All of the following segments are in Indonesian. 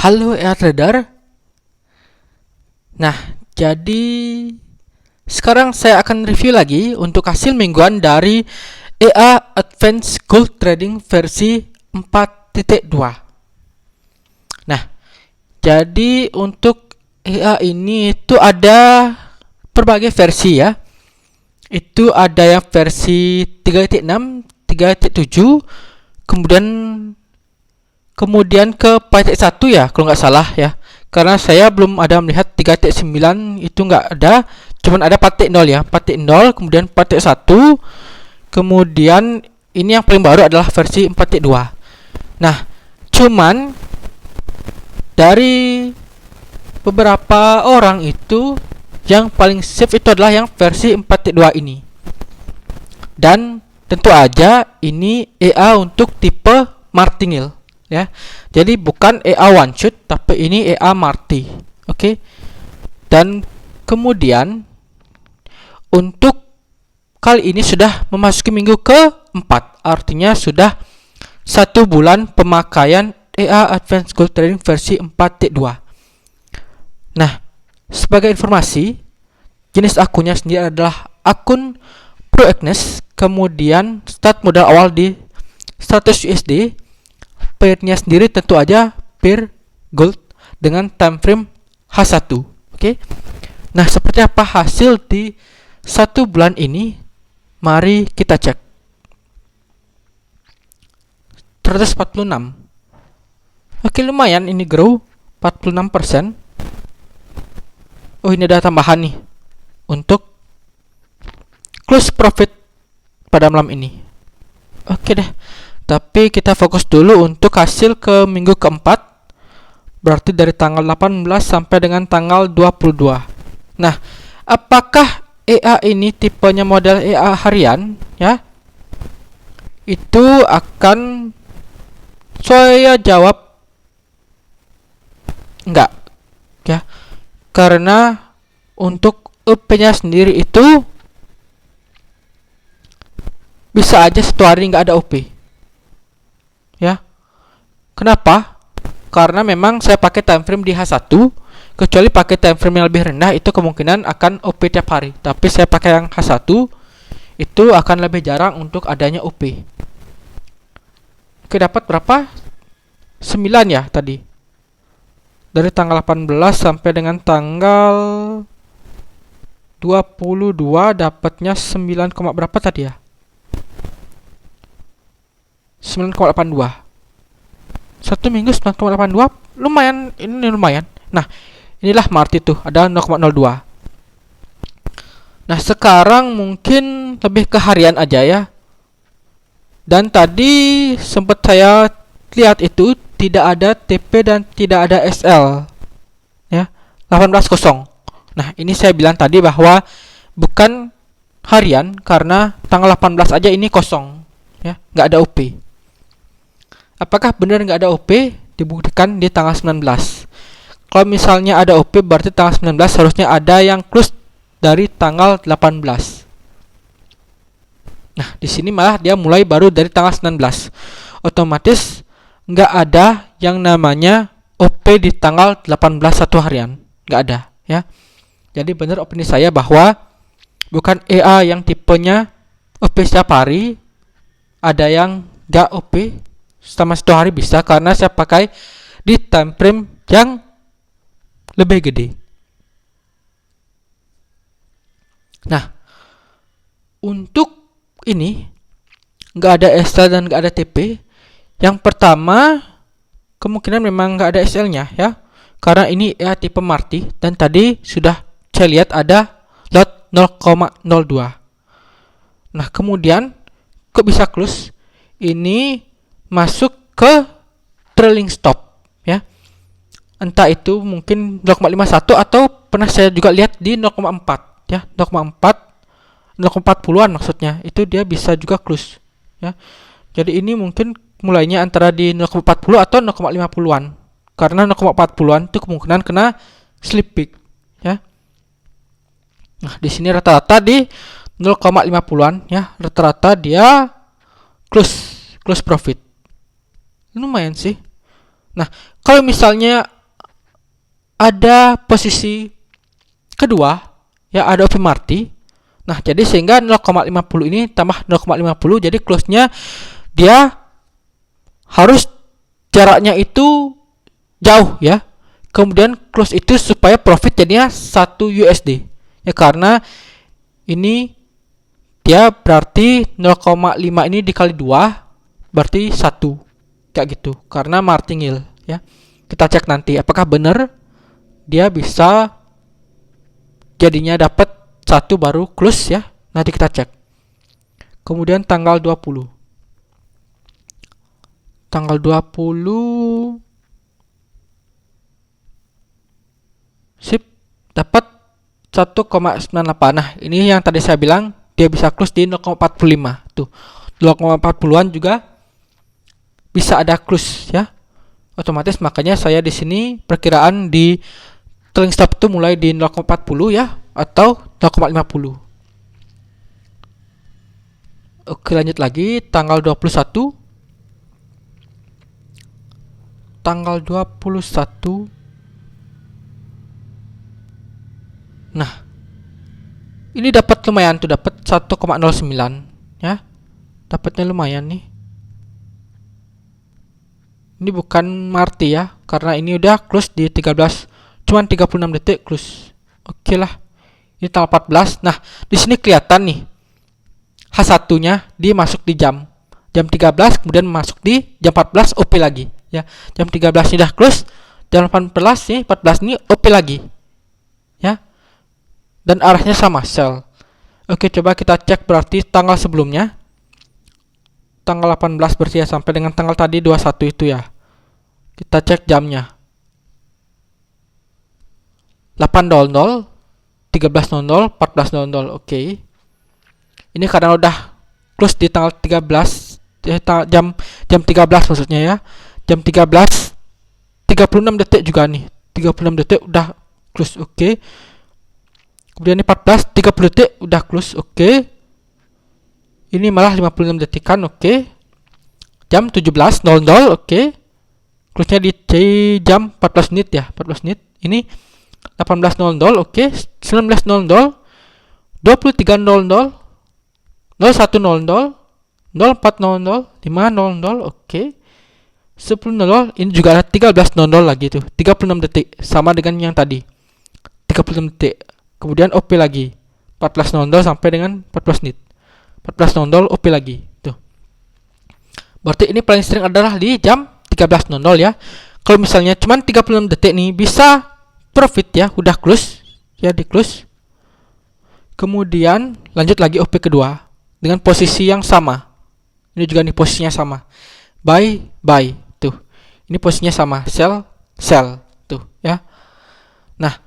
Halo EA Trader. Nah, jadi sekarang saya akan review lagi untuk hasil mingguan dari EA Advanced Gold Trading versi 4.2. Nah, jadi untuk EA ini itu ada berbagai versi ya. Itu ada yang versi 3.6, 3.7, kemudian ke 4.1 ya kalau nggak salah ya, karena saya belum ada melihat 3.9 itu nggak ada, cuman ada 4.0 ya, 4.0 kemudian 4.1, kemudian ini yang paling baru adalah versi 4.2. Nah, cuman dari beberapa orang itu yang paling safe itu adalah yang versi 4.2 ini, dan tentu aja ini EA untuk tipe martingale ya. Jadi bukan EA one shot, tapi ini EA Marti. Oke. Dan kemudian untuk kali ini sudah memasuki minggu ke-4, artinya sudah 1 bulan pemakaian EA Advanced Gold Trading versi 4.2. Nah, sebagai informasi, jenis akunnya sendiri adalah akun ProEgnes, kemudian start modal awal di 100 USD. Pairnya sendiri tentu aja pair gold dengan time frame H1. Oke. Nah, seperti apa hasil di 1 bulan ini? Mari kita cek. 146. Oke, lumayan ini grow 46%. Oh, ini ada tambahan nih untuk close profit pada malam ini. Oke deh. Tapi kita fokus dulu untuk hasil ke minggu keempat, berarti dari tanggal 18 sampai dengan tanggal 22. Nah, apakah EA ini tipenya model EA harian ya? Itu akan saya jawab enggak ya, karena untuk UP-nya sendiri itu bisa aja satu hari nggak ada OP ya. Kenapa? Karena memang saya pakai time frame di H1, kecuali pakai time frame yang lebih rendah itu kemungkinan akan OP tiap hari. Tapi saya pakai yang H1 itu akan lebih jarang untuk adanya OP. Oke, dapat berapa? 9 ya tadi. Dari tanggal 18 sampai dengan tanggal 22 dapatnya 9, berapa tadi ya? 9,82. Satu minggu 9,82, lumayan, ini lumayan. Nah, inilah Marti tuh, ada 0,02. Nah, sekarang mungkin lebih ke harian aja ya. Dan tadi sempat saya lihat itu tidak ada TP dan tidak ada SL ya, 18.0. Nah, ini saya bilang tadi bahwa bukan harian karena tanggal 18 aja ini kosong ya, nggak ada OP. Apakah benar nggak ada OP? Dibuktikan di tanggal 19. Kalau misalnya ada OP, berarti tanggal 19 harusnya ada yang close dari tanggal 18. Nah, di sini malah dia mulai baru dari tanggal 19. Otomatis nggak ada yang namanya OP di tanggal 18 satu harian. Nggak ada ya. Jadi benar opini saya bahwa bukan EA yang tipenya OP setiap hari. Ada yang nggak OP selama 1 hari bisa, karena saya pakai di time frame yang lebih gede. Nah, untuk ini nggak ada SL dan nggak ada TP. Yang pertama, kemungkinan memang nggak ada SL-nya ya, karena ini ya tipe Marti, dan tadi sudah saya lihat ada lot 0,02. Nah, kemudian kok bisa close? Ini masuk ke trailing stop ya. Entah itu mungkin 0,51 atau pernah saya juga lihat di 0,4 ya, 0,40-an maksudnya. Itu dia bisa juga close ya. Jadi ini mungkin mulainya antara di 0,40 atau 0,50-an. Karena 0,40-an itu kemungkinan kena slip peak ya. Nah, di sini rata-rata di 0,50-an ya, rata-rata dia close profit. Lumayan sih. Nah, kalau misalnya ada posisi kedua, ya ada OP Marty. Nah, jadi sehingga 0,50 ini tambah 0,50, jadi close-nya dia harus jaraknya itu jauh ya. Kemudian close itu supaya profit jadinya 1 USD. Ya karena ini dia berarti 0,5 ini dikali 2 berarti 1. Kayak gitu. Karena martingale ya. Kita cek nanti apakah benar dia bisa jadinya dapat 1 baru close ya. Nanti kita cek. Kemudian tanggal 20. Tanggal 20 sip, dapat 1,98. Nah, ini yang tadi saya bilang dia bisa close di 0,45. Tuh. 0,40-an juga bisa ada close ya. Otomatis makanya saya di sini perkiraan di trailing stop itu mulai di 0,40 ya atau 0,50. Oke, lanjut lagi tanggal 21. Tanggal 21. Nah, ini dapat lumayan tuh, dapat 1,09 ya. Dapatnya lumayan nih. Ini bukan Marty ya, karena ini udah close di 13, cuman 36 detik close. Oke lah. Ini tanggal 14. Nah, di sini kelihatan nih. H1-nya dia masuk di jam 13, kemudian masuk di jam 14 OP lagi ya. Jam 13 ini udah close, jam 14 nih, 14 ini OP lagi. Ya. Dan arahnya sama, sell. Oke, coba kita cek berarti tanggal sebelumnya. Tanggal 18 berarti ya, sampai dengan tanggal tadi 21 itu ya. Kita cek jamnya. 8.00, 13.00, 14.00. Oke. Ini karena udah close di tanggal 13, jam 13 maksudnya ya. Jam 13 36 detik juga nih. 36 detik udah close. Oke. Kemudian ini 14 30 detik udah close. Oke. Ini malah 56 detikan. Oke. Jam 17.00. Oke. Close-nya di jam 14 menit ya. 14 menit. Ini 18.00. Oke. 19.00, 23.00, 01.00, 04.00, 5.00. Oke. 10.00. Ini juga ada 13.00 lagi tuh. 36 detik sama dengan yang tadi. 36 detik. Kemudian OP lagi 14.00 sampai dengan 14 menit. 14.00 OP lagi tuh. Berarti ini paling sering adalah di jam 13.00 ya. Kalau misalnya cuman 36 detik nih bisa profit ya, udah close ya, di close. Kemudian lanjut lagi OP kedua dengan posisi yang sama. Ini juga nih posisinya sama. Buy tuh. Ini posisinya sama, sell tuh ya. Nah,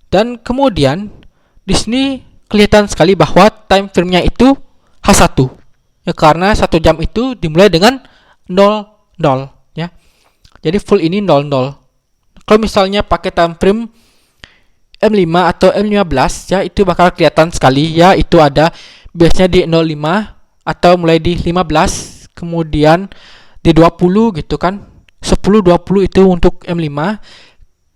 dan kemudian di sini kelihatan sekali bahwa time frame-nya itu H1. Ya karena 1 jam itu dimulai dengan 00 ya. Jadi full ini 00. Kalau misalnya pakai time frame M5 atau M15 ya, itu bakal kelihatan sekali ya, itu ada biasanya di 05 atau mulai di 15, kemudian di 20 gitu kan. 10 20 itu untuk M5.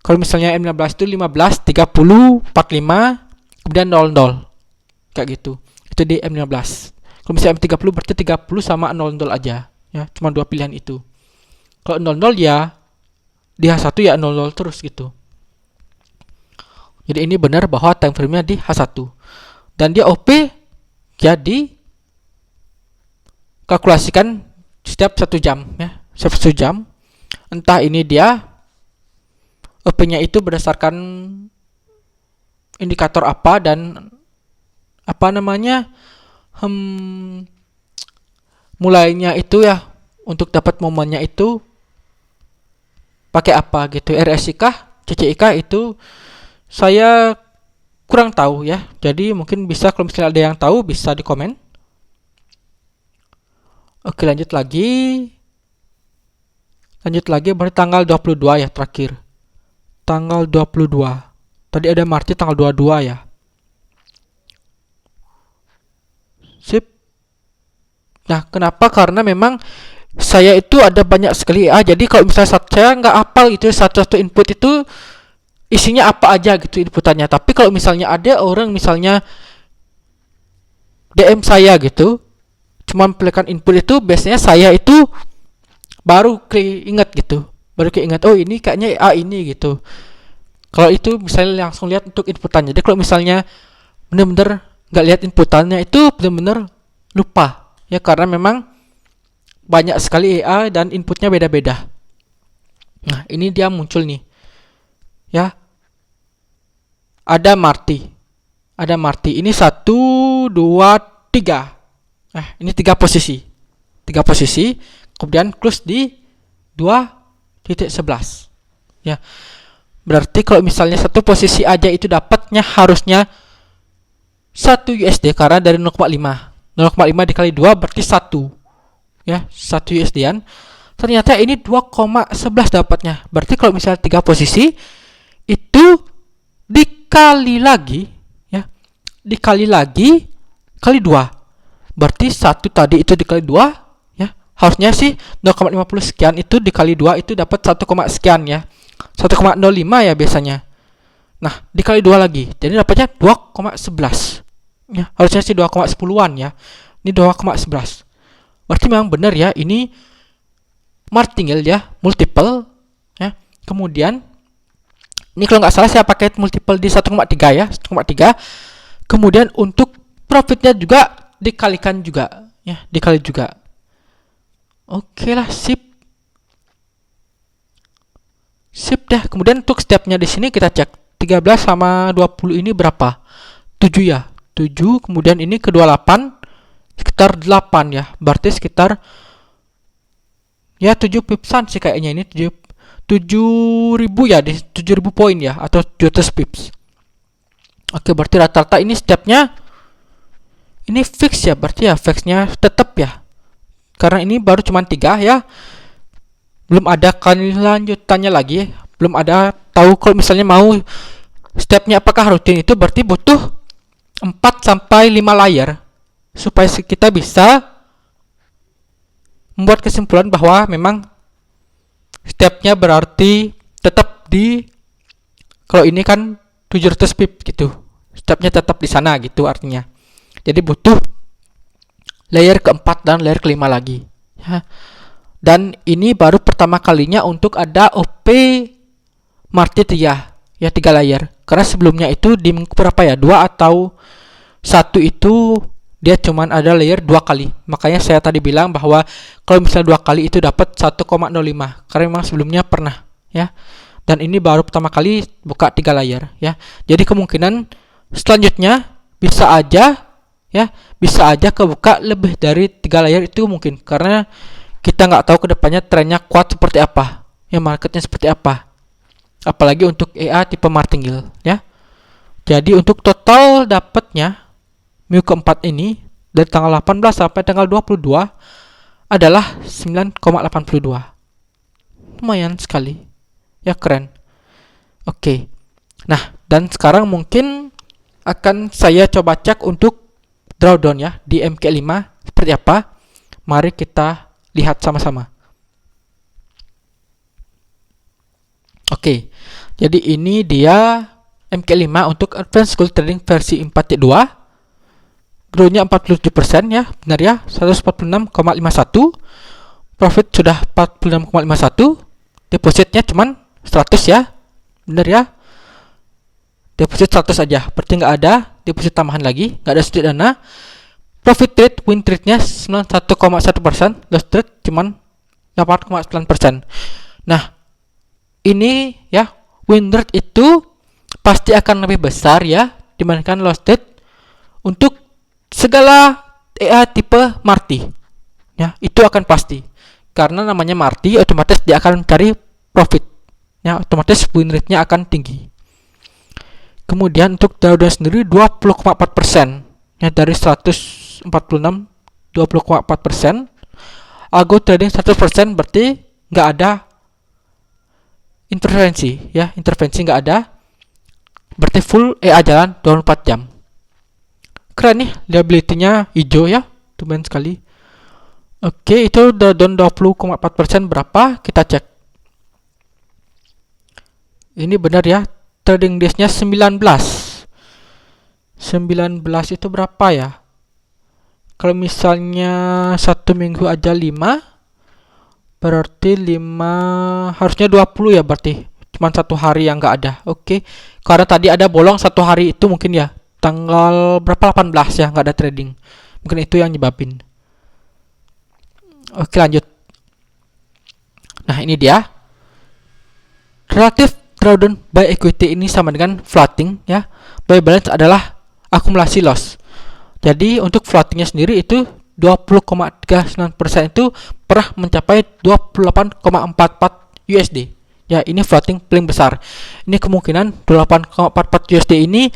Kalau misalnya M15 itu 15, 30, 45, kemudian 00. Kayak gitu. Itu di M15. Kalau misalnya M30 berarti 30 sama 00 aja. Ya, cuma dua pilihan itu. Kalau 00 ya di H1 ya 00 terus gitu. Jadi ini benar bahwa time frame-nya di H1. Dan dia OP jadi kalkulasikan setiap 1 jam ya. Setiap 1 jam. Entah ini dia OP-nya itu berdasarkan indikator apa dan apa namanya mulainya itu ya, untuk dapat momennya itu pakai apa gitu, RSI kah, CCI kah, itu saya kurang tahu ya. Jadi mungkin bisa, kalau misalnya ada yang tahu bisa di komen. Oke, lanjut lagi berarti tanggal 22 ya terakhir. Tanggal 22. Tadi ada Marty tanggal 22 ya. Sip. Nah, kenapa? Karena memang saya itu ada banyak sekali jadi kalau misalnya saya nggak hafal itu satu-satu input itu isinya apa aja gitu inputannya. Tapi kalau misalnya ada orang misalnya DM saya gitu, cuman pilihkan input itu, biasanya saya itu baru ingat gitu, baru ingat, oh ini kayaknya A ini gitu. Kalau itu misalnya langsung lihat untuk inputannya. Jadi kalau misalnya bener-bener nggak lihat inputannya, itu bener-bener lupa ya, karena memang banyak sekali EA dan inputnya beda-beda. Nah ini dia muncul nih ya, ada Marty ini 1, 2, 3. Ini 3 posisi, kemudian close di 2.11 ya. Berarti kalau misalnya satu posisi aja itu dapatnya harusnya 1 USD, karena dari 0,5 dikali 2 berarti 1 ya, 1 USD-an. Ternyata ini 2,11 dapatnya. Berarti kalau misalnya 3 posisi itu dikali lagi ya, kali 2. Berarti 1 tadi itu dikali 2 ya. Harusnya sih 0,50 sekian itu dikali 2 itu dapat 1, sekian ya. 1,05 ya biasanya. Nah, dikali 2 lagi. Jadi dapatnya 2,11. Ya, harusnya sih 2,10-an ya. Ini 2,11. Berarti memang benar ya, ini martingale ya, multiple ya. Kemudian ini kalau nggak salah saya pakai multiple di 1,3 ya, 1,3. Kemudian untuk profitnya juga dikalikan juga ya, dikali juga. Oke lah, sip deh. Kemudian untuk stepnya di sini kita cek 13 sama 20 ini berapa? 7 ya. 7, kemudian ini ke 28 sekitar 8 ya. Berarti sekitar ya 7 pipsan sih kayaknya, ini 7.000 ya, di 7.000 poin ya, atau 700 pips. Oke, berarti rata-rata ini stepnya ini fix ya, berarti ya fixnya tetap ya. Karena ini baru cuma 3 ya. Belum ada lanjutannya lagi, belum ada tahu kalau misalnya mau stepnya apakah rutin, itu berarti butuh 4 sampai 5 layer supaya kita bisa membuat kesimpulan bahwa memang stepnya berarti tetap di, kalau ini kan 700 pip gitu, stepnya tetap di sana gitu artinya. Jadi butuh layer keempat dan layer kelima lagi ya. Dan ini baru pertama kalinya untuk ada OP Marty 3 ya, 3 layer. Karena sebelumnya itu di berapa ya, 2 atau 1 itu dia cuman ada layer 2 kali. Makanya saya tadi bilang bahwa kalau misalnya 2 kali itu dapat 1,05, karena memang sebelumnya pernah ya. Dan ini baru pertama kali buka 3 layer ya. Jadi kemungkinan selanjutnya bisa aja kebuka lebih dari 3 layer itu mungkin, karena kita nggak tahu kedepannya trennya kuat seperti apa ya, marketnya seperti apa, apalagi untuk EA tipe martingale ya. Jadi untuk total dapatnya minggu keempat ini dari tanggal 18 sampai tanggal 22 adalah 9,82. Lumayan sekali ya, keren. Oke. Nah, dan sekarang mungkin akan saya coba cek untuk drawdown ya di MK5 seperti apa. Mari kita lihat sama-sama. Oke. Jadi ini dia MK5 untuk Advanced School Trading versi 4.2. Growth-nya 47% ya, benar ya, 146,51. Profit sudah 46,51. Depositnya cuman 100 ya, benar ya. Deposit 100 aja, berarti nggak ada deposit tambahan lagi, nggak ada sedikit dana. Profit rate, win rate-nya 91,1%, loss rate cuman 8,9%. Nah, ini ya, win rate itu pasti akan lebih besar ya dibandingkan loss rate untuk segala EA tipe Marty. Ya, itu akan pasti. Karena namanya Marty, otomatis dia akan mencari profit. Ya, otomatis win rate-nya akan tinggi. Kemudian untuk drawdown sendiri 20,4%. Ya, dari 146 20,4%. Algo trading 100%, berarti nggak ada intervensi ya, intervensi nggak ada, berarti full EA jalan 24 jam. Keren nih, liability-nya hijau ya, tumben sekali. Oke, itu drawdown 20,4% berapa, kita cek. Ini benar ya, trading days-nya 19. 19 itu berapa ya? Kalau misalnya 1 minggu aja 5, berarti 5 harusnya 20 ya, berarti cuman 1 hari yang nggak ada. Oke. Karena tadi ada bolong 1 hari itu mungkin ya. Tanggal berapa, 18 ya, nggak ada trading. Mungkin itu yang nyebabin. Oke, lanjut. Nah, ini dia. Relative drawdown by equity ini sama dengan floating ya. By balance adalah akumulasi loss. Jadi untuk floatingnya sendiri itu 20,39% itu pernah mencapai 28,44 USD. Ya, ini floating paling besar. Ini kemungkinan 28,44 USD ini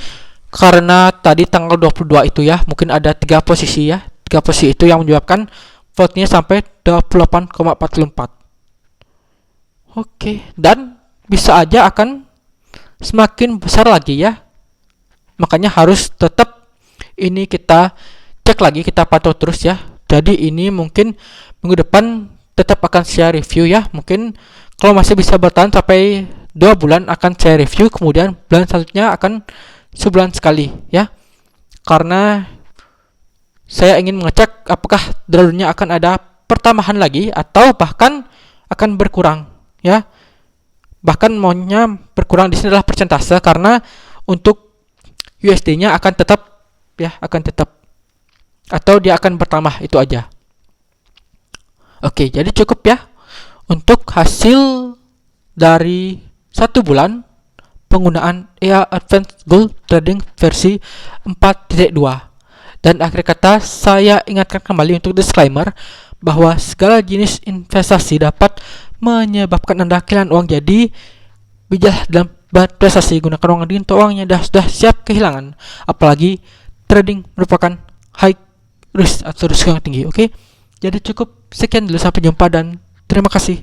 karena tadi tanggal 22 itu ya, mungkin ada 3 posisi ya. 3 posisi itu yang menyebabkan floatingnya sampai 28,44. Oke, dan bisa aja akan semakin besar lagi ya. Makanya harus tetap ini kita cek lagi, kita pantau terus ya. Jadi ini mungkin minggu depan tetap akan saya review ya. Mungkin kalau masih bisa bertahan sampai 2 bulan akan saya review. Kemudian bulan selanjutnya akan sebulan sekali ya. Karena saya ingin mengecek apakah drawdownnya akan ada pertambahan lagi atau bahkan akan berkurang ya. Bahkan maunya berkurang di sini adalah persentase, karena untuk USD-nya akan tetap ya, akan tetap, atau dia akan bertambah, itu aja. Oke, jadi cukup ya untuk hasil dari 1 bulan penggunaan EA Advanced Gold Trading versi 4.2. Dan akhir kata, saya ingatkan kembali untuk disclaimer bahwa segala jenis investasi dapat menyebabkan Anda kehilangan uang. Jadi bijak dalam berinvestasi, gunakan uang di untuk uangnya sudah siap kehilangan. Apalagi trading merupakan high risk atau risiko yang tinggi. Oke, jadi cukup sekian dulu, sampai jumpa dan terima kasih.